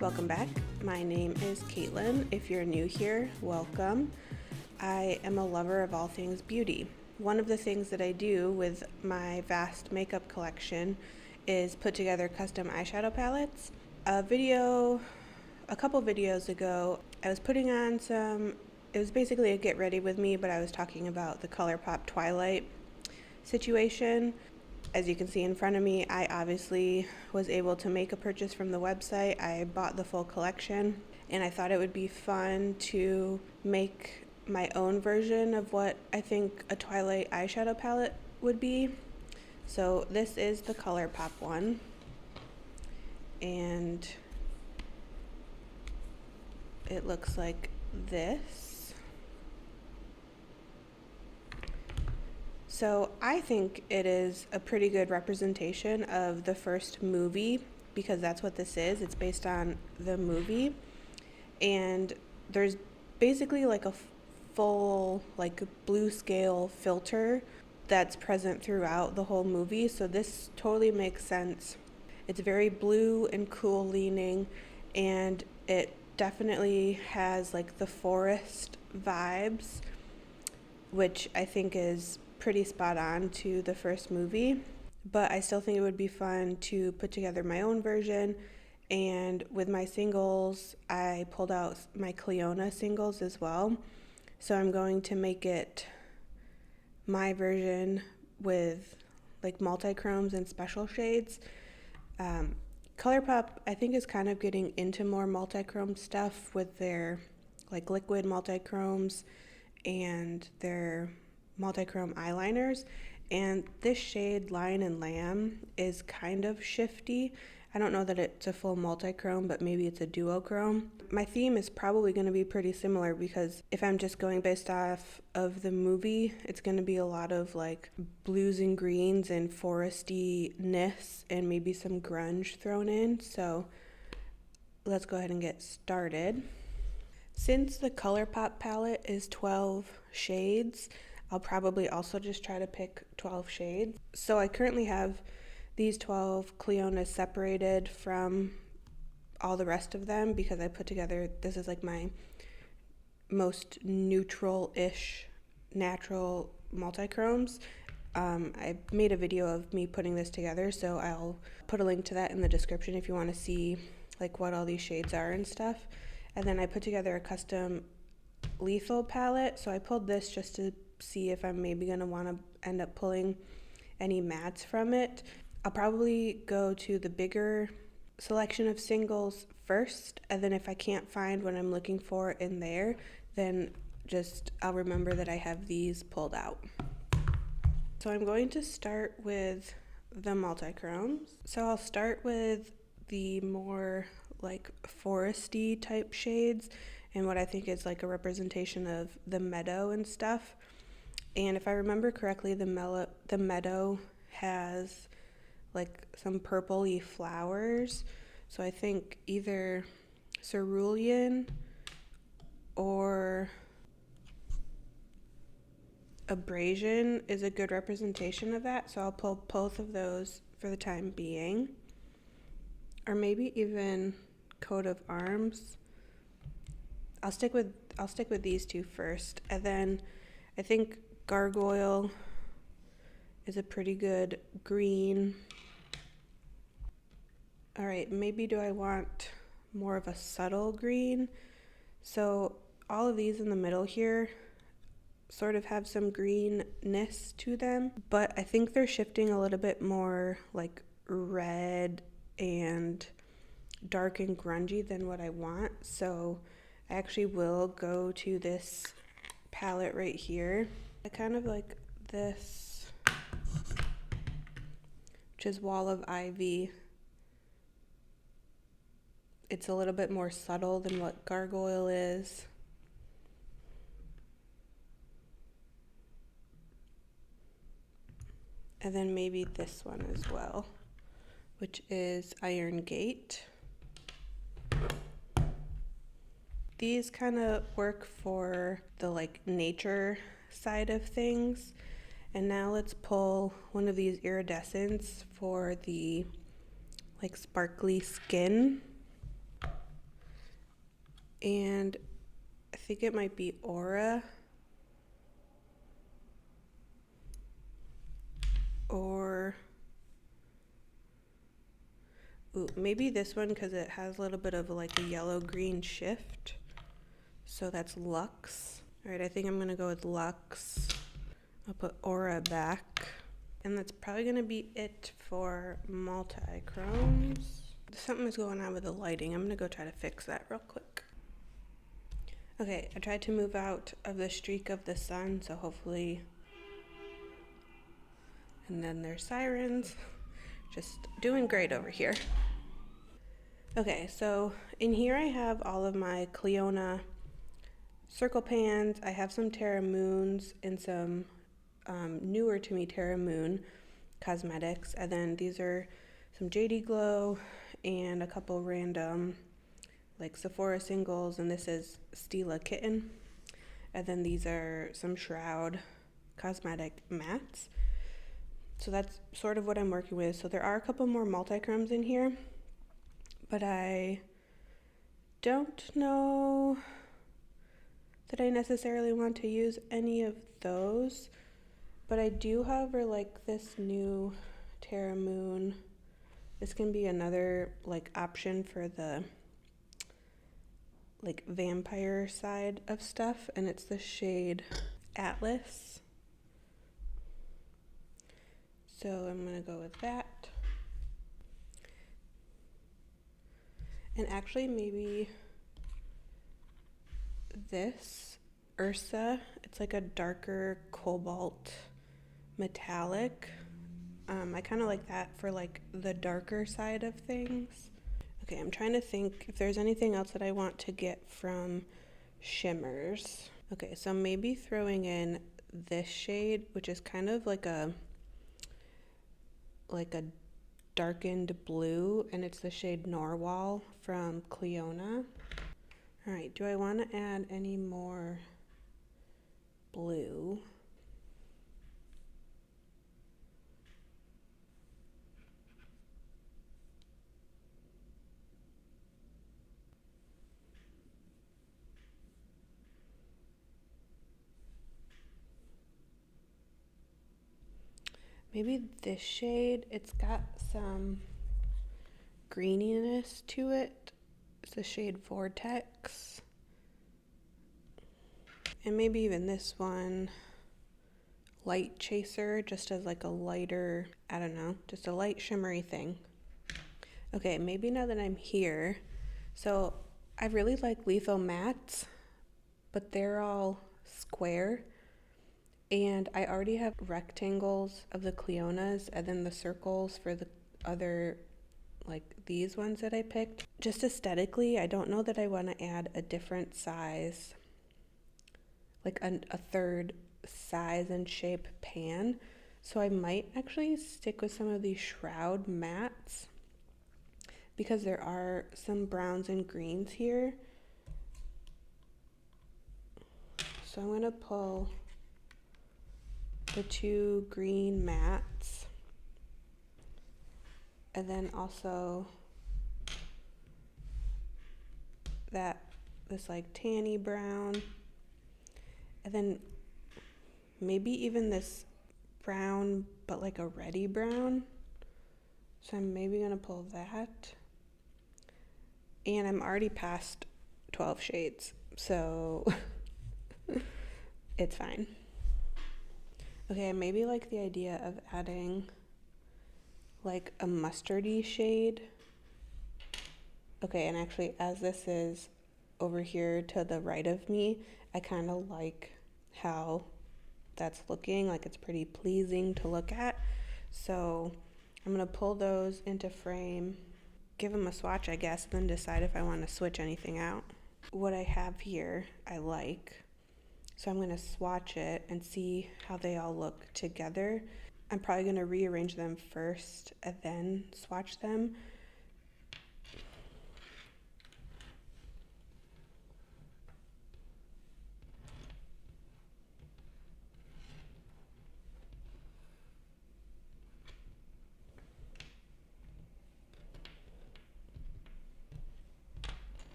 Welcome back. My name is Caitlin. If you're new here, welcome. I am a lover of all things beauty. One of the things that I do with my vast makeup collection is put together custom eyeshadow palettes. A couple videos ago, I was putting on it was basically a get ready with me, but I was talking about the Colourpop Twilight situation. As you can see in front of me, I obviously was able to make a purchase from the website. I bought the full collection, and I thought it would be fun to make my own version of what I think a Twilight eyeshadow palette would be. So this is the Colourpop one, and it looks like this. So I think it is a pretty good representation of the first movie, because that's what this is. It's based on the movie, and there's basically like a full like blue scale filter that's present throughout the whole movie. So this totally makes sense. It's very blue and cool leaning, and it definitely has like the forest vibes, which I think is pretty spot on to the first movie. But I still think it would be fun to put together my own version. And with my singles, I pulled out my Clionadh singles as well. So I'm going to make it my version with like multi-chromes and special shades. Colourpop, I think, is kind of getting into more multi-chrome stuff with their like liquid multi-chromes and their multi-chrome eyeliners, and this shade Lion and Lamb is kind of shifty. I don't know that it's a full multi-chrome, but maybe it's a duochrome. My theme is probably going to be pretty similar, because if I'm just going based off of the movie, it's going to be a lot of like blues and greens and foresty-ness and maybe some grunge thrown in. So let's go ahead and get started. Since the Colourpop palette is 12 shades, I'll probably also just try to pick 12 shades. So I currently have these 12 Clionadh separated from all the rest of them, because I put together, this is like my most neutral-ish natural multi-chromes. I made a video of me putting this together, so I'll put a link to that in the description if you want to see like what all these shades are and stuff. And then I put together a custom lethal palette, so I pulled this just to see if I'm maybe going to want to end up pulling any mattes from it. I'll probably go to the bigger selection of singles first, and then if I can't find what I'm looking for in there, then I'll remember that I have these pulled out. So I'm going to start with the multi-chromes. So I'll start with the more like foresty type shades, and what I think is like a representation of the meadow and stuff. And if I remember correctly, the meadow has like some purpley flowers. So I think either cerulean or abrasion is a good representation of that. So I'll pull both of those for the time being. Or maybe even coat of arms. I'll stick with these two first, and then I think Gargoyle is a pretty good green. All right, maybe do I want more of a subtle green? So all of these in the middle here sort of have some greenness to them, but I think they're shifting a little bit more like red and dark and grungy than what I want. So I actually will go to this palette right here. I kind of like this, which is Wall of Ivy. It's a little bit more subtle than what Gargoyle is. And then maybe this one as well, which is Iron Gate. These kind of work for the like nature side of things. And now let's pull one of these iridescents for the like sparkly skin. And I think it might be Aura. Or ooh, maybe this one because it has a little bit of like a yellow-green shift. So that's Luxe. All right, I think I'm gonna go with Luxe. I'll put Aura back. And that's probably gonna be it for multi-chromes. Something is going on with the lighting. I'm gonna go try to fix that real quick. Okay, I tried to move out of the streak of the sun, so hopefully. And then there's sirens. Just doing great over here. Okay, so in here I have all of my Clionadh circle pans. I have some Terra Moons and some newer to me Terra Moon Cosmetics. And then these are some JD Glow and a couple random like Sephora singles. And this is Stila Kitten. And then these are some Shroud Cosmetic mattes. So that's sort of what I'm working with. So there are a couple more multi-chromes in here, but I don't know that I necessarily want to use any of those. But I do, however, like this new Terra Moon. This can be another like option for the like vampire side of stuff, and it's the shade Atlas. So I'm gonna go with that. And actually maybe this Ersa, it's like a darker cobalt metallic. I kind of like that for like the darker side of things. Okay, I'm trying to think if there's anything else that I want to get from shimmers. Okay, so maybe throwing in this shade, which is kind of like a darkened blue, and it's the shade Narwhal from Clionadh. All right, do I want to add any more blue? Maybe this shade, it's got some greeniness to it. It's the shade Vortex. And maybe even this one, Light Chaser, just as like a lighter, I don't know, just a light shimmery thing. Okay, maybe now that I'm here, so I really like Lethal Mattes, but they're all square. And I already have rectangles of the Clionadhs and then the circles for the other, like these ones that I picked. Just aesthetically, I don't know that I want to add a different size, like a third size and shape pan. So I might actually stick with some of these Shroud mattes because there are some browns and greens here. So I'm going to pull the two green mattes, and then also this like tanny brown, and then maybe even this brown but like a reddy brown. So I'm maybe gonna pull that, and I'm already past 12 shades, so it's fine. Okay, I maybe like the idea of adding like a mustardy shade. Okay, and actually as this is over here to the right of me, I kind of like how that's looking, like it's pretty pleasing to look at. So I'm gonna pull those into frame, give them a swatch I guess, then decide if I want to switch anything out. What I have here I like, so I'm gonna swatch it and see how they all look together. I'm probably gonna rearrange them first and then swatch them.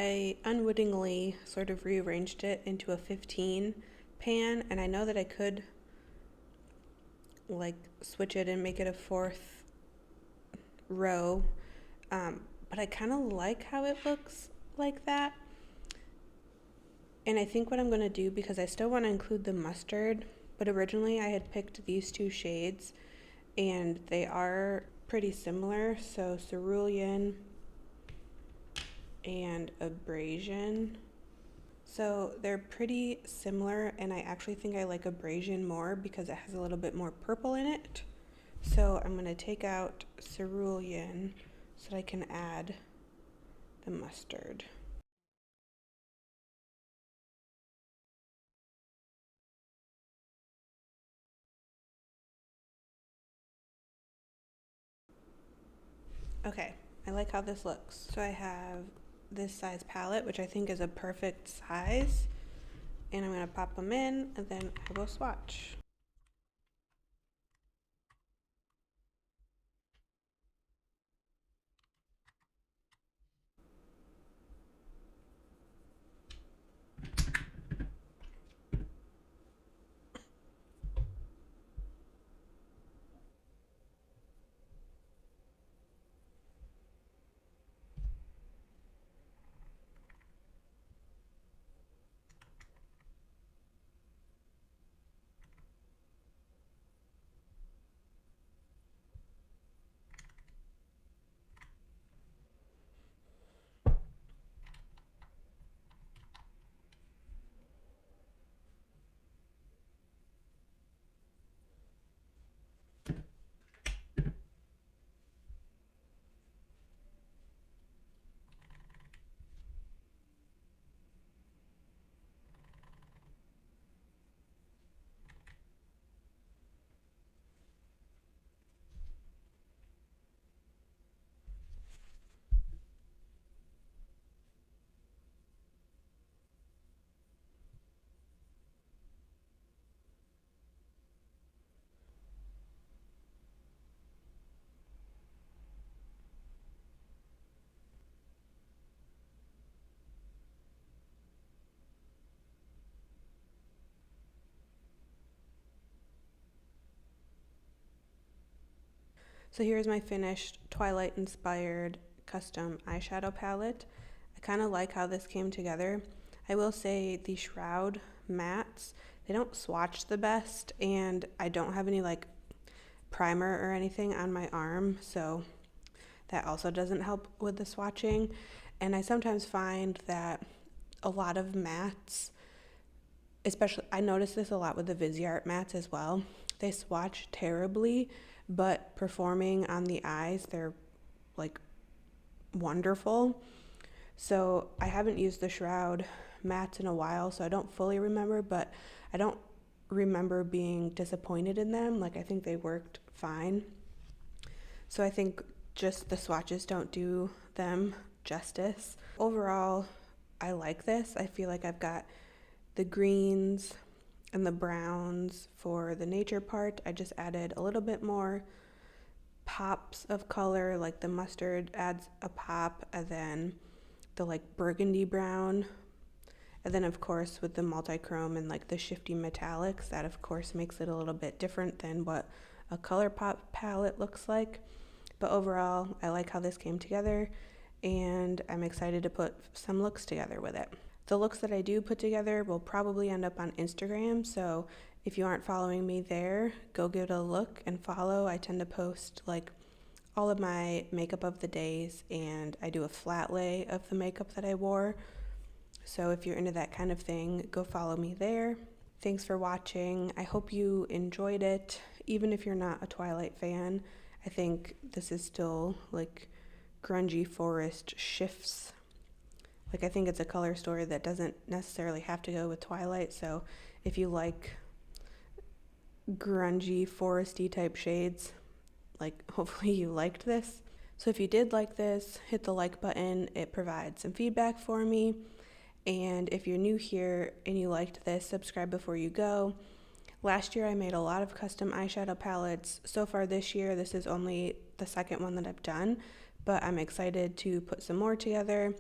I unwittingly sort of rearranged it into a 15 pan, and I know that I could like switch it and make it a fourth row, but I kind of like how it looks like that. And I think what I'm going to do, because I still want to include the mustard, but originally I had picked these two shades and they are pretty similar, so cerulean and abrasion. So they're pretty similar, and I actually think I like abrasion more because it has a little bit more purple in it. So I'm going to take out cerulean so that I can add the mustard. Okay, I like how this looks. So I have this size palette, which I think is a perfect size, and I'm going to pop them in and then I will swatch. So here's my finished Twilight inspired custom eyeshadow palette. I kind of like how this came together. I will say the Shroud mattes, they don't swatch the best, and I don't have any like primer or anything on my arm, so that also doesn't help with the swatching. And I sometimes find that a lot of mattes, especially I notice this a lot with the Viseart mattes as well, they swatch terribly, but performing on the eyes, they're like wonderful. So I haven't used the Shroud mattes in a while, so I don't fully remember, but I don't remember being disappointed in them. Like, I think they worked fine. So I think just the swatches don't do them justice. Overall, I like this. I feel like I've got the greens and the browns for the nature part. I just added a little bit more pops of color, like the mustard adds a pop, and then the like burgundy brown, and then of course with the multi-chrome and like the shifty metallics, that of course makes it a little bit different than what a Colourpop palette looks like. But overall, I like how this came together, and I'm excited to put some looks together with it. The looks that I do put together will probably end up on Instagram, so if you aren't following me there, go give it a look and follow. I tend to post like all of my makeup of the days, and I do a flat lay of the makeup that I wore. So if you're into that kind of thing, go follow me there. Thanks for watching. I hope you enjoyed it. Even if you're not a Twilight fan, I think this is still like grungy forest shifts. Like, I think it's a color story that doesn't necessarily have to go with Twilight. So if you like grungy foresty type shades, like, hopefully you liked this. So if you did like this, hit the like button. It provides some feedback for me. And if you're new here and you liked this, subscribe before you go. Last year I made a lot of custom eyeshadow palettes. So far this year, this is only the second one that I've done, but I'm excited to put some more together.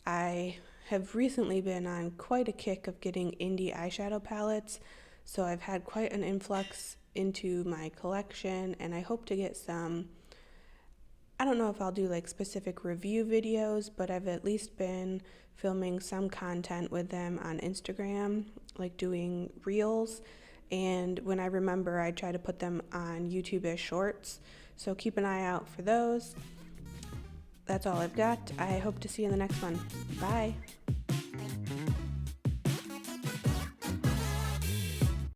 I have recently been on quite a kick of getting indie eyeshadow palettes, so I've had quite an influx into my collection, and I hope to get some. I don't know if I'll do like specific review videos, but I've at least been filming some content with them on Instagram, like doing reels. And when I remember, I try to put them on YouTube as shorts. So keep an eye out for those. That's all I've got. I hope to see you in the next one. Bye.